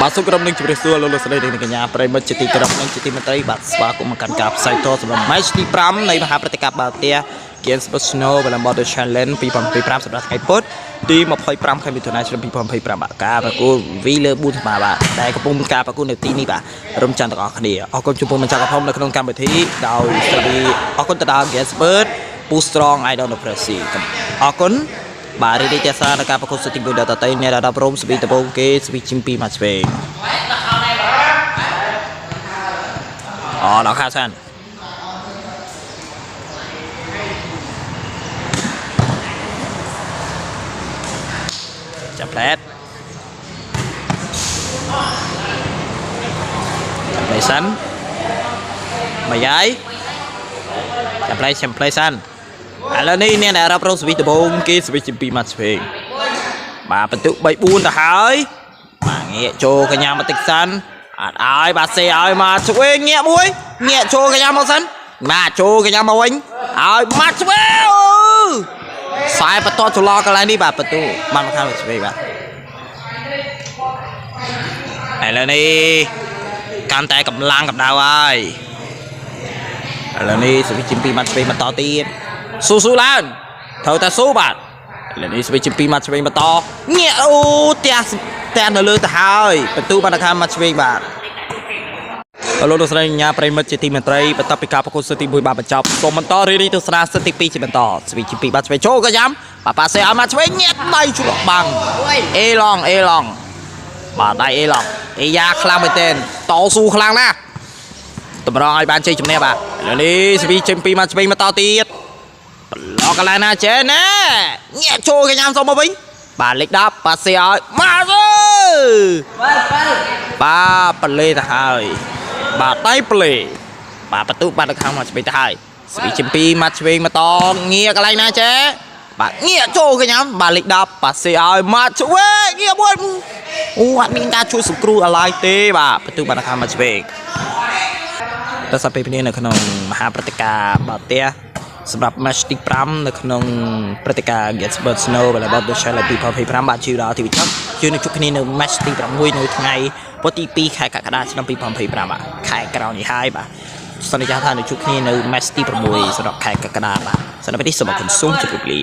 បាទសូមក្រុមនឹងជម្រាបសួរលោកលោកស្រីនិងកញ្ញាប្រិយមិត្តជាទីគោរពនិងជាទីមេត្រីបាទស្វាគមន៍មកកាន់ការផ្សាយតសម្រាប់ match ទី5នៃមហាប្រតិកម្មបាល់ទះ Game Sports Snow Volleyball Challenge 2025សម្រាប់ថ្ងៃពុធទី25 ខែមិថុនាឆ្នាំ2025បាទការប្រកួតវីលើ4សមាបាទដែលកំពុងមានការប្រកួតនៅទីនេះបាទរំចាំទាំងអស់គ្នាអរគុណចំពោះម្ចាស់កំហុំនៅក្នុងកម្មវិធីដោយស្រីអរគុណទៅដល់ Game Sports Boost Strong Idol Democracy អរគុណបាទរីករាយតែសារនៃការប្រកួតសិទ្ធិបុគ្គលតតៃនៃระดับរោមស្វីតបងគេស្វីជិម2មកឆ្វេងដល់ខាសានចាប់ផ្លែតចាប់ផ្លែសានមកយាយចាប់ផ្លែចាំផ្លែសានឥឡូវនេះអ្នកដែលរាប់រងស្វីតបងគេស្វីជិម2មកឆ្វេងបាទបន្ទុក3 4ទៅហើយបាទងាកចូលកញ្ញាមកតិចសិនអត់ឲ្យបាទសេឲ្យមកឆ្វេងងាកមួយងាកចូលកញ្ញាមកសិនបាទចូលកញ្ញាមកវិញឲ្យមកឆ្វេងខ្សែបន្តចន្លោះកន្លែងនេះបាទបន្ទុកបានមកខាងឆ្វេងបាទឥឡូវនេះកាន់តែកម្លាំងកម្ដៅហើយឥឡូវនេះស្វីជិម2មកឆ្វេងបន្តទៀតស៊ូឡើងត្រូវតែស៊ូបាទឥឡូវនេះស្វីជិម2មកឆ្វេងបន្តងាកអូផ្ទះនៅលើទៅហើយបន្ទូបានខាងមកឆ្វេងបាទលោកលោកស្រីញ៉ាប្រិមិត្តជាទីមេត្រីបន្ទាប់ពីការប្រកួតសិទ្ធិ1បាទបញ្ចប់សូមបន្តរីទស្សនាសិទ្ធិទី2ជាបន្តស្វីជិម2បាទឆ្វេងចូលក៏យ៉ាំប៉ាសេឲ្យមកឆ្វេងងាកដៃជ្រក់បាំងអេឡងបាទដៃអេឡងអេយ៉ាខ្លាំងមែនទែនតស៊ូខ្លាំងណាស់តម្រង់ឲ្យបានជ័យជំនះបាទឥឡូវនេះស្វីជិម2មកឆ្វេងបន្តទៀតឡកកន្លែងណាចេះណាញាក់ចូលកញ្ញាសុំមកវិញបាទលេខ10ប៉ាសេឲ្យមកអើបាទប្លេទៅហើយបាទដៃប្លេបាទបន្ទុកបាត់ទៅខាងមកឆ្វេងទៅហើយស្វីជិម2មកឆ្វេងមកតងាកកន្លែងណាចេះបាទងាកចូលកញ្ញាបាទលេខ10ប៉ាសេឲ្យមកឆ្វេងងាកមួយអូអត់មានការជួយសង្គ្រោះអ្វីទេបាទបន្ទុកបាត់ទៅខាងមកឆ្វេងដល់សពេលនេះនៅក្នុងមហាប្រតិកម្មបាល់ទះសម្រាប់ match ទី5នៅក្នុងព្រឹត្តិការណ៍ Get Sport Snow Volleyball Challenge 2025បាទជឿដល់ទីវិចំជឿនឹងជួបគ្នានៅ match ទី6នៅថ្ងៃពុធទី2ខែកក្កដាឆ្នាំ2025បាទខែក្រោយនេះហើយបាទសន្យាថានឹងជួបគ្នានៅ match ទី6សម្រាប់ខែកក្កដាបាទសម្រាប់នេះសូមអរគុណសូមជម្រាបលា